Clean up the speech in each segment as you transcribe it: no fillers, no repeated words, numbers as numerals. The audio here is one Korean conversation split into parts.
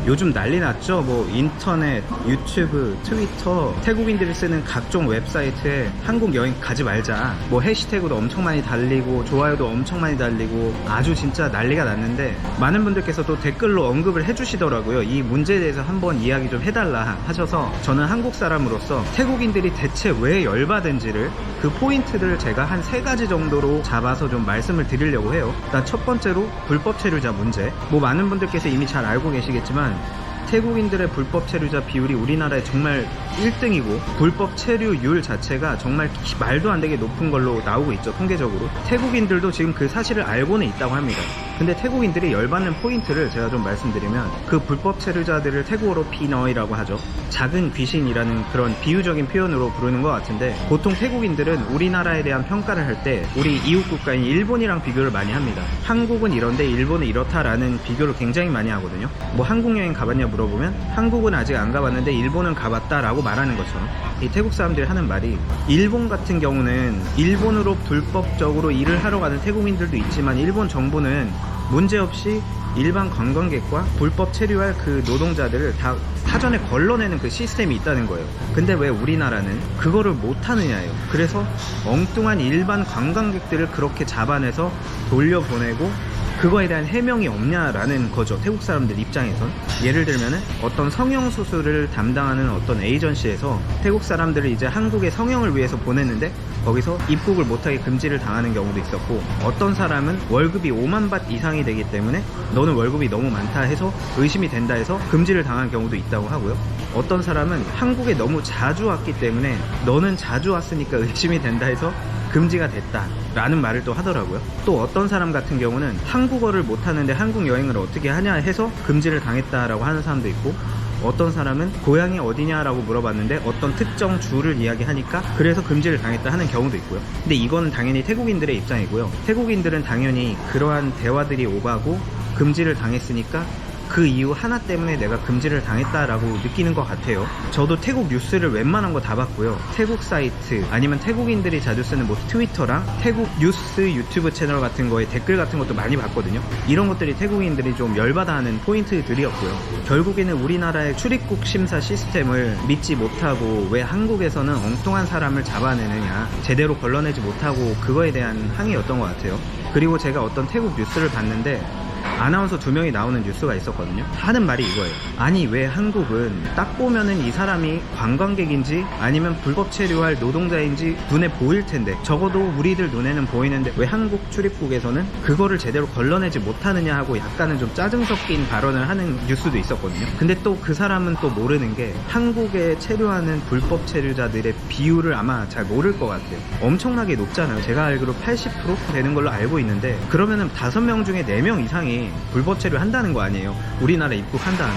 요즘 난리 났죠. 뭐 인터넷, 유튜브, 트위터, 태국인들이 쓰는 각종 웹사이트에 한국 여행 가지 말자, 뭐 해시태그도 엄청 많이 달리고 좋아요도 엄청 많이 달리고 아주 진짜 난리가 났는데, 많은 분들께서도 댓글로 언급을 해주시더라고요. 이 문제에 대해서 한번 이야기 좀 해달라 하셔서, 저는 한국 사람으로서 태국인들이 대체 왜 열받은지를, 그 포인트를 제가 한 3가지 정도로 잡아서 좀 말씀을 드리려고 해요. 일단 첫 번째로 불법 체류자 문제. 뭐 많은 분들께서 이미 잘 알고 계시겠지만 태국인들의 불법 체류자 비율이 우리나라에 정말 1등이고 불법 체류율 자체가 정말 말도 안 되게 높은 걸로 나오고 있죠. 통계적으로 태국인들도 지금 그 사실을 알고는 있다고 합니다. 근데 태국인들이 열받는 포인트를 제가 좀 말씀드리면, 그 불법 체류자들을 태국어로 피너이라고 하죠. 작은 귀신이라는 그런 비유적인 표현으로 부르는 것 같은데, 보통 태국인들은 우리나라에 대한 평가를 할 때 우리 이웃 국가인 일본이랑 비교를 많이 합니다. 한국은 이런데 일본은 이렇다라는 비교를 굉장히 많이 하거든요. 뭐 한국 여행 가봤냐 물어보면 한국은 아직 안 가봤는데 일본은 가봤다라고 말하는 것처럼, 이 태국 사람들이 하는 말이, 일본 같은 경우는 일본으로 불법적으로 일을 하러 가는 태국인들도 있지만 일본 정부는 문제없이 일반 관광객과 불법 체류할 그 노동자들을 다 사전에 걸러내는 그 시스템이 있다는 거예요. 근데 왜 우리나라는 그거를 못하느냐예요. 그래서 엉뚱한 일반 관광객들을 그렇게 잡아내서 돌려보내고 그거에 대한 해명이 없냐라는 거죠. 태국 사람들 입장에선. 예를 들면은 어떤 성형수술을 담당하는 어떤 에이전시에서 태국 사람들을 이제 한국에 성형을 위해서 보냈는데 거기서 입국을 못하게 금지를 당하는 경우도 있었고, 어떤 사람은 월급이 5만 밭 이상이 되기 때문에 너는 월급이 너무 많다 해서 의심이 된다 해서 금지를 당한 경우도 있다고 하고요. 어떤 사람은 한국에 너무 자주 왔기 때문에 너는 자주 왔으니까 의심이 된다 해서 금지가 됐다 라는 말을 또 하더라고요. 또 어떤 사람 같은 경우는 한국어를 못하는데 한국 여행을 어떻게 하냐 해서 금지를 당했다라고 하는 사람도 있고, 어떤 사람은 고향이 어디냐라고 물어봤는데 어떤 특정 주를 이야기하니까 그래서 금지를 당했다 하는 경우도 있고요. 근데 이거는 당연히 태국인들의 입장이고요. 태국인들은 당연히 그러한 대화들이 오가고 금지를 당했으니까 그 이유 하나 때문에 내가 금지를 당했다라고 느끼는 것 같아요. 저도 태국 뉴스를 웬만한 거 다 봤고요. 태국 사이트 아니면 태국인들이 자주 쓰는 뭐 트위터랑 태국 뉴스 유튜브 채널 같은 거에 댓글 같은 것도 많이 봤거든요. 이런 것들이 태국인들이 좀 열받아하는 포인트들이었고요. 결국에는 우리나라의 출입국 심사 시스템을 믿지 못하고 왜 한국에서는 엉뚱한 사람을 잡아내느냐, 제대로 걸러내지 못하고 그거에 대한 항의였던 것 같아요. 그리고 제가 어떤 태국 뉴스를 봤는데 아나운서 2명이 나오는 뉴스가 있었거든요. 하는 말이 이거예요. 아니 왜 한국은 딱 보면은 이 사람이 관광객인지 아니면 불법 체류할 노동자인지 눈에 보일 텐데, 적어도 우리들 눈에는 보이는데 왜 한국 출입국에서는 그거를 제대로 걸러내지 못하느냐 하고 약간은 좀 짜증 섞인 발언을 하는 뉴스도 있었거든요. 근데 또 그 사람은 또 모르는 게 한국에 체류하는 불법 체류자들의 비율을 아마 잘 모를 것 같아요. 엄청나게 높잖아요. 제가 알기로 80% 되는 걸로 알고 있는데, 그러면은 5명 중에 4명 이상이 불법 체류 한다는 거 아니에요. 우리나라 입국한 다음에.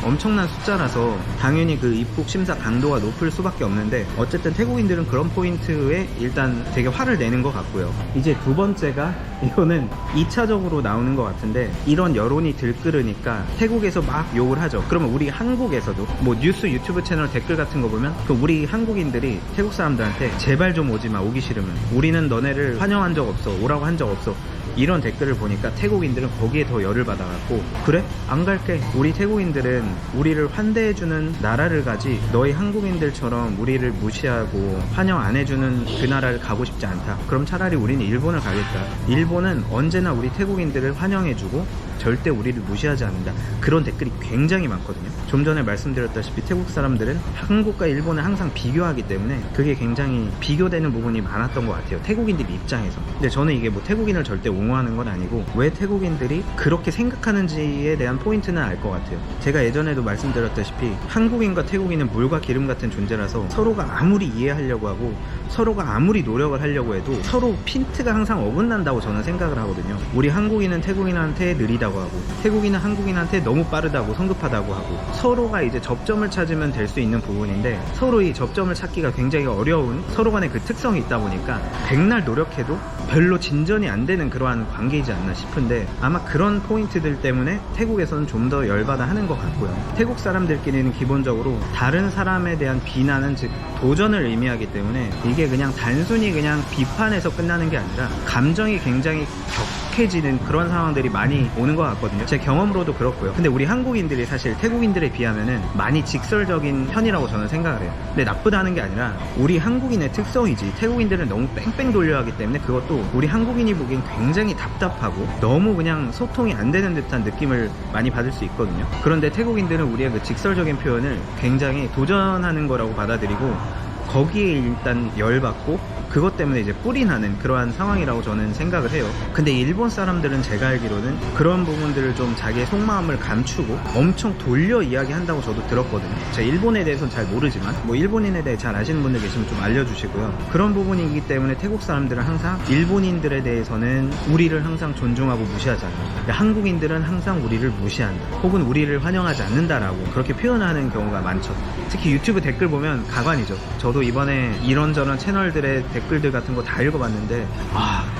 엄청난 숫자라서 당연히 그 입국 심사 강도가 높을 수밖에 없는데, 어쨌든 태국인들은 그런 포인트에 일단 되게 화를 내는 것 같고요. 이제 두 번째가, 이거는 2차적으로 나오는 것 같은데, 이런 여론이 들끓으니까 태국에서 막 욕을 하죠. 그러면 우리 한국에서도 뭐 뉴스 유튜브 채널 댓글 같은 거 보면 그 우리 한국인들이 태국 사람들한테 제발 좀 오지 마, 오기 싫으면 우리는 너네를 환영한 적 없어, 오라고 한 적 없어, 이런 댓글을 보니까 태국인들은 거기에 더 열을 받아갖고, 그래? 안 갈게. 우리 태국인들은 우리를 환대해주는 나라를 가지 너희 한국인들처럼 우리를 무시하고 환영 안 해주는 그 나라를 가고 싶지 않다. 그럼 차라리 우리는 일본을 가겠다. 일본은 언제나 우리 태국인들을 환영해주고 절대 우리를 무시하지 않는다. 그런 댓글이 굉장히 많거든요. 좀 전에 말씀드렸다시피 태국 사람들은 한국과 일본을 항상 비교하기 때문에 그게 굉장히 비교되는 부분이 많았던 것 같아요. 태국인들 입장에서. 근데 저는 이게 뭐 태국인을 절대 옹호하는 건 아니고, 왜 태국인들이 그렇게 생각하는지에 대한 포인트는 알 것 같아요. 제가 예전에도 말씀드렸다시피 한국인과 태국인은 물과 기름 같은 존재라서 서로가 아무리 이해하려고 하고 서로가 아무리 노력을 하려고 해도 서로 핀트가 항상 어긋난다고 저는 생각을 하거든요. 우리 한국인은 태국인한테 느리다고 하고 태국인은 한국인한테 너무 빠르다고 성급하다고 하고, 서로가 이제 접점을 찾으면 될 수 있는 부분인데 서로 이 접점을 찾기가 굉장히 어려운 서로 간의 그 특성이 있다 보니까 백날 노력해도 별로 진전이 안 되는 그러한 관계이지 않나 싶은데, 아마 그런 포인트들 때문에 태국에서는 좀 더 열받아 하는 것 같고요. 태국 사람들끼리는 기본적으로 다른 사람에 대한 비난은, 즉 도전을 의미하기 때문에 이게 그냥 단순히 그냥 비판에서 끝나는 게 아니라 감정이 굉장히 독해지는 그런 상황들이 많이 오는 것 같거든요. 제 경험으로도 그렇고요. 근데 우리 한국인들이 사실 태국인들에 비하면은 많이 직설적인 편이라고 저는 생각을 해요. 근데 나쁘다는 게 아니라 우리 한국인의 특성이지, 태국인들은 너무 뺑뺑 돌려 하기 때문에 그것도 우리 한국인이 보기엔 굉장히 답답하고 너무 그냥 소통이 안 되는 듯한 느낌을 많이 받을 수 있거든요. 그런데 태국인들은 우리의 그 직설적인 표현을 굉장히 도전하는 거라고 받아들이고 거기에 일단 열받고 그것 때문에 이제 뿔이 나는 그러한 상황이라고 저는 생각을 해요. 근데 일본 사람들은 제가 알기로는 그런 부분들을 좀 자기의 속마음을 감추고 엄청 돌려 이야기한다고 저도 들었거든요. 제가 일본에 대해서는 잘 모르지만 뭐 일본인에 대해 잘 아시는 분들 계시면 좀 알려주시고요. 그런 부분이기 때문에 태국 사람들은 항상 일본인들에 대해서는 우리를 항상 존중하고 무시하잖아요. 한국인들은 항상 우리를 무시한다 혹은 우리를 환영하지 않는다라고 그렇게 표현하는 경우가 많죠. 특히 유튜브 댓글 보면 가관이죠. 저도 이번에 이런저런 채널들의 댓글들 같은 거 다 읽어봤는데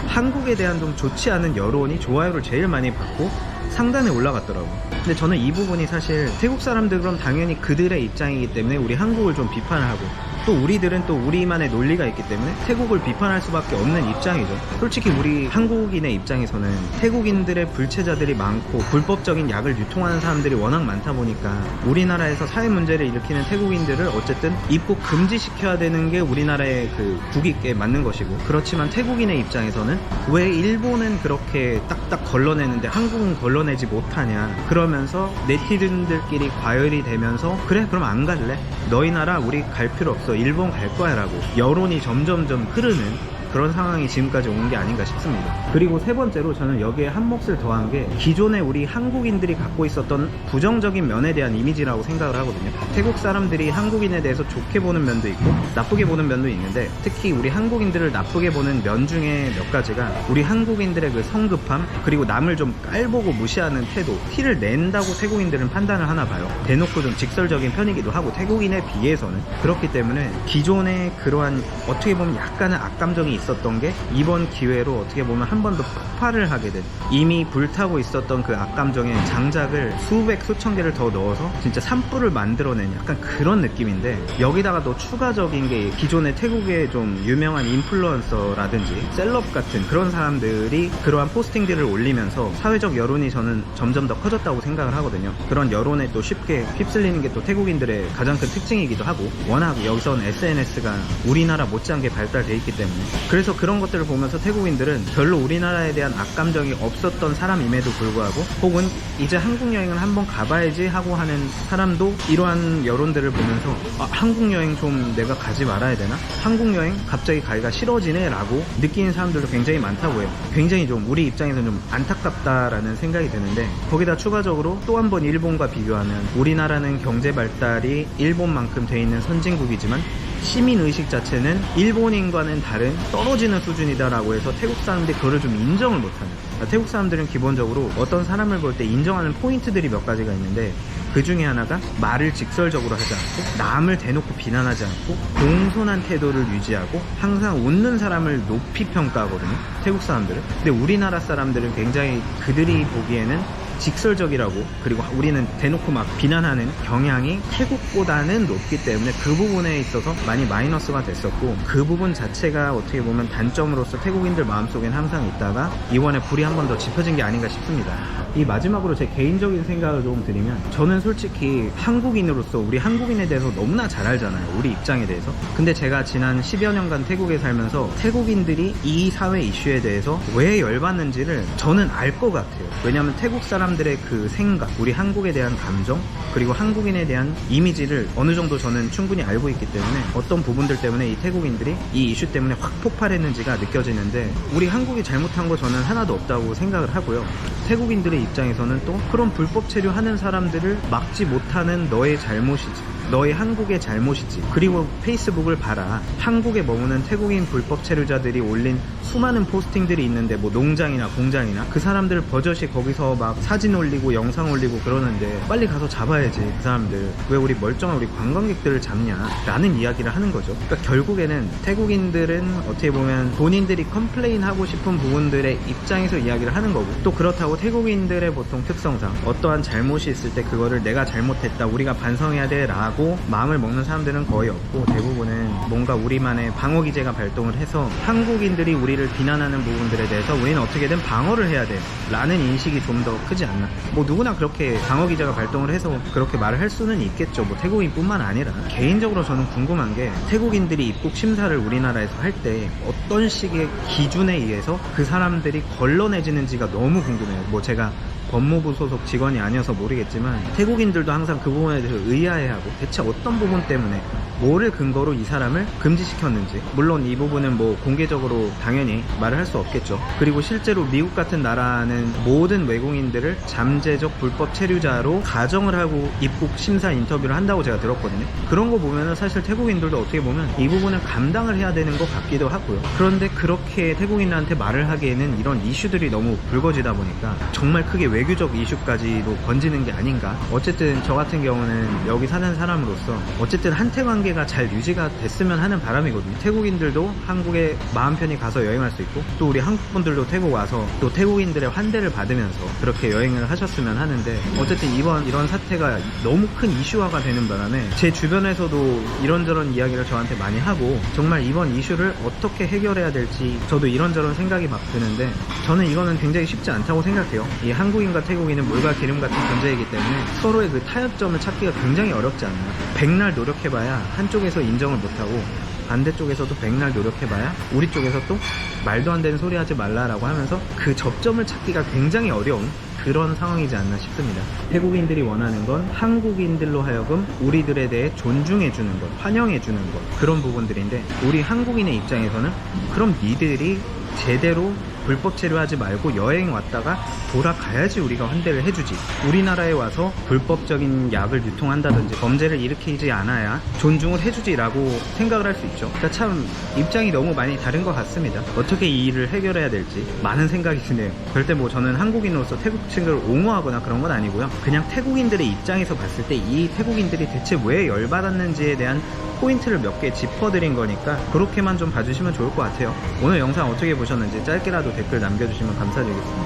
한국에 대한 좀 좋지 않은 여론이 좋아요를 제일 많이 받고 상단에 올라갔더라고요. 근데 저는 이 부분이 사실 태국 사람들 그럼 당연히 그들의 입장이기 때문에 우리 한국을 좀 비판을 하고 또 우리들은 또 우리만의 논리가 있기 때문에 태국을 비판할 수밖에 없는 입장이죠. 솔직히 우리 한국인의 입장에서는 태국인들의 불체자들이 많고 불법적인 약을 유통하는 사람들이 워낙 많다 보니까 우리나라에서 사회 문제를 일으키는 태국인들을 어쨌든 입국 금지시켜야 되는 게 우리나라의 그 국익에 맞는 것이고, 그렇지만 태국인의 입장에서는 왜 일본은 그렇게 딱딱 걸러내는데 한국은 걸러내지 못하냐, 그러면서 네티즌들끼리 과열이 되면서 그래 그럼 안 갈래? 너희 나라 우리 갈 필요 없어, 일본 갈 거야 라고 여론이 점점점 흐르는 그런 상황이 지금까지 온 게 아닌가 싶습니다. 그리고 세 번째로 저는 여기에 한 몫을 더한 게 기존에 우리 한국인들이 갖고 있었던 부정적인 면에 대한 이미지라고 생각을 하거든요. 태국 사람들이 한국인에 대해서 좋게 보는 면도 있고 나쁘게 보는 면도 있는데, 특히 우리 한국인들을 나쁘게 보는 면 중에 몇 가지가 우리 한국인들의 그 성급함, 그리고 남을 좀 깔보고 무시하는 태도, 티를 낸다고 태국인들은 판단을 하나 봐요. 대놓고 좀 직설적인 편이기도 하고 태국인에 비해서는. 그렇기 때문에 기존에 그러한 어떻게 보면 약간의 악감정이 있었던 게 이번 기회로 어떻게 보면 한 번 더 폭발을 하게 된, 이미 불타고 있었던 그 악감정에 장작을 수백 수천 개를 더 넣어서 진짜 산불을 만들어낸 약간 그런 느낌인데, 여기다가 또 추가적인 게 기존의 태국의 좀 유명한 인플루언서라든지 셀럽 같은 그런 사람들이 그러한 포스팅들을 올리면서 사회적 여론이 저는 점점 더 커졌다고 생각을 하거든요. 그런 여론에 또 쉽게 휩쓸리는 게 또 태국인들의 가장 큰 특징이기도 하고, 워낙 여기선 SNS가 우리나라 못지않게 발달돼 있기 때문에, 그래서 그런 것들을 보면서 태국인들은 별로 우리나라에 대한 악감정이 없었던 사람임에도 불구하고, 혹은 이제 한국 여행을 한번 가봐야지 하고 하는 사람도 이러한 여론들을 보면서 한국 여행 좀 내가 가지 말아야 되나? 한국 여행 갑자기 가기가 싫어지네 라고 느끼는 사람들도 굉장히 많다고 해요. 굉장히 좀 우리 입장에서는 좀 안타깝다라는 생각이 드는데, 거기다 추가적으로 또 한 번 일본과 비교하면 우리나라는 경제 발달이 일본만큼 돼 있는 선진국이지만 시민의식 자체는 일본인과는 다른 떨어지는 수준이다라고 해서 태국 사람들이 그거를 좀 인정을 못하는, 태국 사람들은 기본적으로 어떤 사람을 볼 때 인정하는 포인트들이 몇 가지가 있는데, 그 중에 하나가 말을 직설적으로 하지 않고 남을 대놓고 비난하지 않고 공손한 태도를 유지하고 항상 웃는 사람을 높이 평가하거든요, 태국 사람들은. 근데 우리나라 사람들은 굉장히 그들이 보기에는 직설적이라고, 그리고 우리는 대놓고 막 비난하는 경향이 태국보다는 높기 때문에 그 부분에 있어서 많이 마이너스가 됐었고, 그 부분 자체가 어떻게 보면 단점으로서 태국인들 마음속엔 항상 있다가 이번에 불이 한 번 더 지펴진 게 아닌가 싶습니다. 이 마지막으로 제 개인적인 생각을 조금 드리면, 저는 솔직히 한국인으로서 우리 한국인에 대해서 너무나 잘 알잖아요, 우리 입장에 대해서. 근데 제가 지난 10여 년간 태국에 살면서 태국인들이 이 사회 이슈에 대해서 왜 열받는지를 저는 알 것 같아요. 왜냐하면 태국 사람들의 그 생각, 우리 한국에 대한 감정, 그리고 한국인에 대한 이미지를 어느 정도 저는 충분히 알고 있기 때문에 어떤 부분들 때문에 이 태국인들이 이 이슈 때문에 확 폭발했는지가 느껴지는데, 우리 한국이 잘못한 거 저는 하나도 없다고 생각을 하고요. 태국인들의 입장에서는 또 그런 불법 체류하는 사람들을 막지 못하는 너의 잘못이지, 너의 한국의 잘못이지. 그리고 페이스북을 봐라, 한국에 머무는 태국인 불법 체류자들이 올린 수많은 포스팅들이 있는데, 뭐 농장이나 공장이나 그 사람들 버젓이 거기서 막 사진 올리고 영상 올리고 그러는데 빨리 가서 잡아야지. 그 사람들 왜 우리 멀쩡한 우리 관광객들을 잡냐 라는 이야기를 하는 거죠. 그러니까 결국에는 태국인들은 어떻게 보면 본인들이 컴플레인하고 싶은 부분들의 입장에서 이야기를 하는 거고, 또 그렇다고 태국인 태국인들의 보통 특성상 어떠한 잘못이 있을 때 그거를 내가 잘못했다, 우리가 반성해야 돼 라고 마음을 먹는 사람들은 거의 없고, 대부분은 뭔가 우리만의 방어 기제가 발동을 해서 한국인들이 우리를 비난하는 부분들에 대해서 우리는 어떻게든 방어를 해야 돼 라는 인식이 좀 더 크지 않나. 뭐 누구나 그렇게 방어 기제가 발동을 해서 그렇게 말을 할 수는 있겠죠. 뭐 태국인 뿐만 아니라. 개인적으로 저는 궁금한 게, 태국인들이 입국 심사를 우리나라에서 할 때 어떤 식의 기준에 의해서 그 사람들이 걸러내지는지가 너무 궁금해요. 뭐 제가 법무부 소속 직원이 아니어서 모르겠지만 태국인들도 항상 그 부분에 대해서 의아해하고, 대체 어떤 부분 때문에 뭐를 근거로 이 사람을 금지시켰는지. 물론 이 부분은 뭐 공개적으로 당연히 말을 할 수 없겠죠. 그리고 실제로 미국 같은 나라는 모든 외국인들을 잠재적 불법 체류자로 가정을 하고 입국 심사 인터뷰를 한다고 제가 들었거든요. 그런 거 보면은 사실 태국인들도 어떻게 보면 이 부분을 감당을 해야 되는 것 같기도 하고요. 그런데 그렇게 태국인들한테 말을 하기에는 이런 이슈들이 너무 불거지다 보니까 정말 크게 외교적 이슈까지도 번지는 게 아닌가. 어쨌든 저 같은 경우는 여기 사는 사람으로서 어쨌든 한태 관계가 잘 유지가 됐으면 하는 바람이거든요. 태국인들도 한국에 마음 편히 가서 여행할 수 있고, 또 우리 한국 분들도 태국 와서 또 태국인들의 환대를 받으면서 그렇게 여행을 하셨으면 하는데, 어쨌든 이런 사태가 너무 큰 이슈화가 되는 바람에 제 주변에서도 이런저런 이야기를 저한테 많이 하고, 정말 이번 이슈를 어떻게 해결해야 될지 저도 이런저런 생각이 막 드는데, 저는 이거는 굉장히 쉽지 않다고 생각해요. 이 한국인과 태국인은 물과 기름 같은 존재이기 때문에 서로의 그 타협점을 찾기가 굉장히 어렵지 않나요? 백날 노력해봐야 한쪽에서 인정을 못하고 반대쪽에서도 백날 노력해봐야 우리 쪽에서 또 말도 안 되는 소리 하지 말라라고 하면서 그 접점을 찾기가 굉장히 어려운 그런 상황이지 않나 싶습니다. 태국인들이 원하는 건 한국인들로 하여금 우리들에 대해 존중해주는 것, 환영해주는 것, 그런 부분들인데, 우리 한국인의 입장에서는 그럼 니들이 제대로 불법 체류하지 말고 여행 왔다가 돌아가야지 우리가 환대를 해주지, 우리나라에 와서 불법적인 약을 유통한다든지 범죄를 일으키지 않아야 존중을 해주지 라고 생각을 할 수 있죠. 그러니까 참 입장이 너무 많이 다른 것 같습니다. 어떻게 이 일을 해결해야 될지 많은 생각이 드네요. 절대 뭐 저는 한국인으로서 태국 친구를 옹호하거나 그런 건 아니고요. 그냥 태국인들의 입장에서 봤을 때 이 태국인들이 대체 왜 열받았는지에 대한 포인트를 몇 개 짚어드린 거니까 그렇게만 좀 봐주시면 좋을 것 같아요. 오늘 영상 어떻게 보셨는지 짧게라도 댓글 남겨주시면 감사드리겠습니다.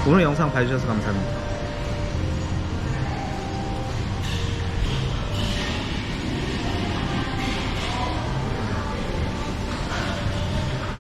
오늘 영상 봐주셔서 감사합니다.